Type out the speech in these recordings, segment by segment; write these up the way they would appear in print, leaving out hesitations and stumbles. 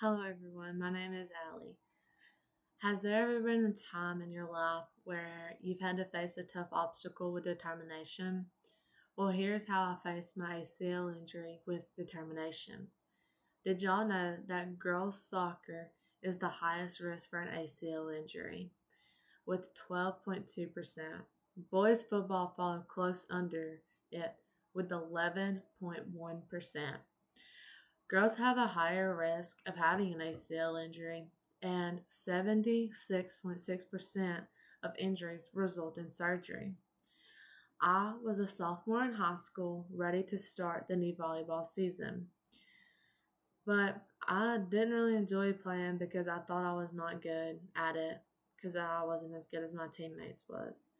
Hello, everyone. My name is Allie. Has there ever been a time in your life where you've had to face a tough obstacle with determination? Well, here's how I faced my ACL injury with determination. Did y'all know that girls' soccer is the highest risk for an ACL injury, with 12.2%? Boys' football followed close under it with 11.1%. Girls have a higher risk of having an ACL injury, and 76.6% of injuries result in surgery. I was a sophomore in high school, ready to start the new volleyball season, but I didn't really enjoy playing because I thought I was not good at it because I wasn't as good as my teammates was.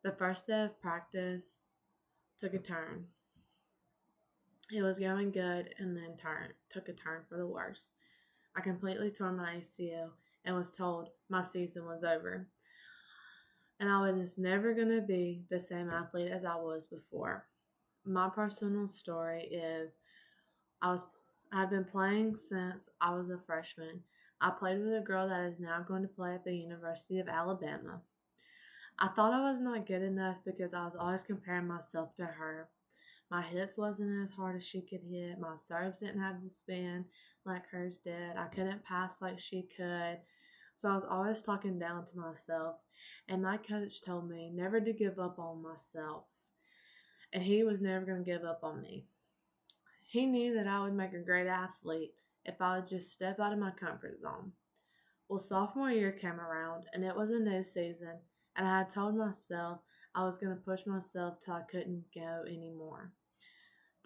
The first day of practice took a turn. It was going good and then took a turn for the worse. I completely tore my ACL and was told my season was over. And I was never going to be the same athlete as I was before. My personal story is I was I've been playing since I was a freshman. I played with a girl that is now going to play at the University of Alabama. I thought I was not good enough because I was always comparing myself to her. My hits wasn't as hard as she could hit. My serves didn't have the spin like hers did. I couldn't pass like she could. So I was always talking down to myself. And my coach told me never to give up on myself. And he was never going to give up on me. He knew that I would make a great athlete if I would just step out of my comfort zone. Well, sophomore year came around and it was a new season. And I had told myself I was going to push myself till I couldn't go anymore.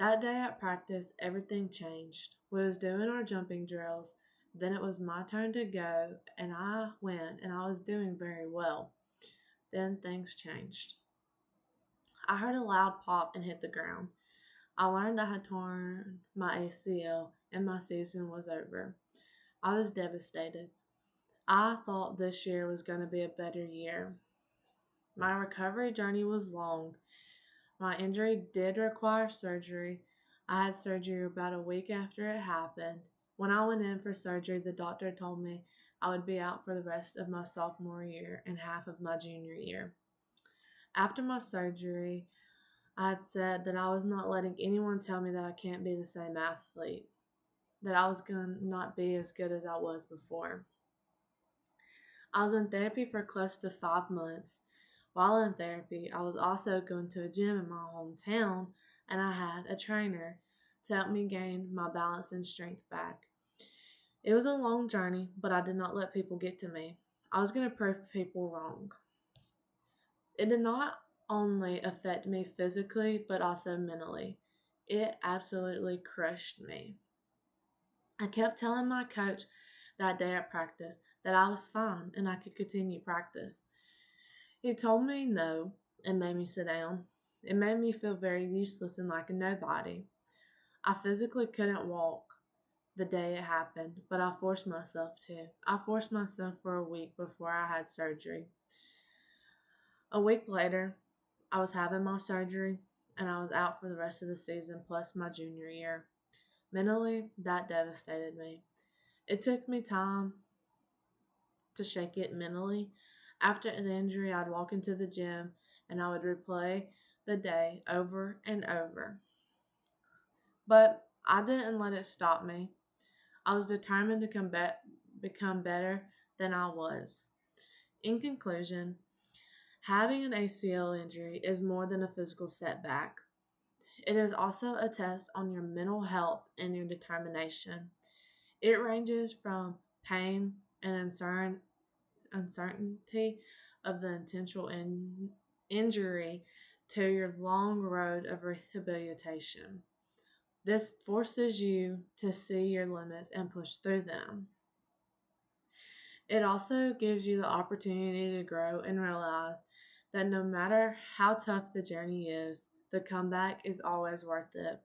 That day at practice, everything changed. We was doing our jumping drills. Then it was my turn to go, and I went, and I was doing very well. Then things changed. I heard a loud pop and hit the ground. I learned I had torn my ACL, and my season was over. I was devastated. I thought this year was going to be a better year. My recovery journey was long. My injury did require surgery. I had surgery about a week after it happened. When I went in for surgery, the doctor told me I would be out for the rest of my sophomore year and half of my junior year. After my surgery, I had said that I was not letting anyone tell me that I can't be the same athlete, that I was going to not be as good as I was before. I was in therapy for close to 5 months. While in therapy, I was also going to a gym in my hometown, and I had a trainer to help me gain my balance and strength back. It was a long journey, but I did not let people get to me. I was going to prove people wrong. It did not only affect me physically, but also mentally. It absolutely crushed me. I kept telling my coach that day at practice that I was fine and I could continue practice. He told me no and made me sit down. It made me feel very useless and like a nobody. I physically couldn't walk the day it happened, but I forced myself to. I forced myself for a week before I had surgery. A week later, I was having my surgery and I was out for the rest of the season plus my junior year. Mentally, that devastated me. It took me time to shake it mentally. After the injury, I'd walk into the gym and I would replay the day over and over. But I didn't let it stop me. I was determined to become better than I was. In conclusion, having an ACL injury is more than a physical setback. It is also a test on your mental health and your determination. It ranges from pain and uncertainty of the intentional injury to your long road of rehabilitation. This forces you to see your limits and push through them. It also gives you the opportunity to grow and realize that no matter how tough the journey is, the comeback is always worth it.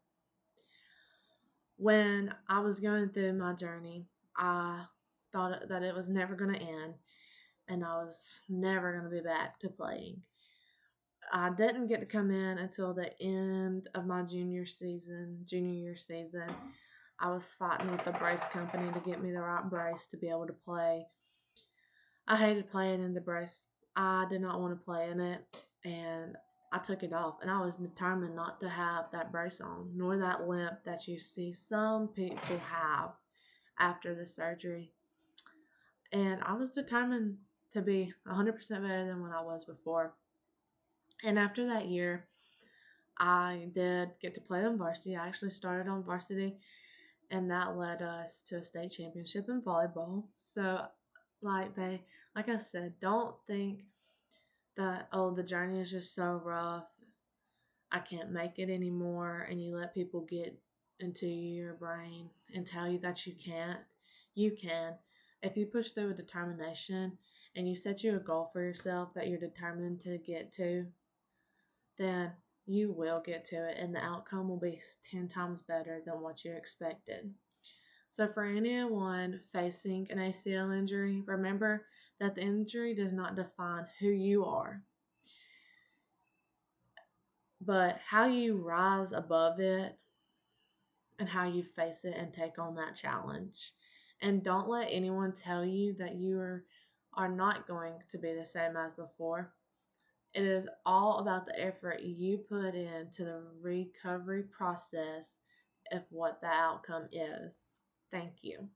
When I was going through my journey, I thought that it was never going to end and I was never going to be back to playing. I didn't get to come in until the end of my junior year season. I was fighting with the brace company to get me the right brace to be able to play. I hated playing in the brace. I did not want to play in it, and I took it off. And I was determined not to have that brace on, nor that limp that you see some people have after the surgery. And I was determined to be 100% better than what I was before. And after that year, I did get to play on varsity. I actually started on varsity, and that led us to a state championship in volleyball. So, like I said, don't think that, oh, the journey is just so rough, I can't make it anymore, and you let people get into your brain and tell you that you can't. You can. If you push through with determination and you set you a goal for yourself that you're determined to get to, then you will get to it, and the outcome will be 10 times better than what you expected. So, for anyone facing an ACL injury, remember that the injury does not define who you are, but how you rise above it and how you face it and take on that challenge. And don't let anyone tell you that are not going to be the same as before. It is all about the effort you put into the recovery process of what the outcome is. Thank you.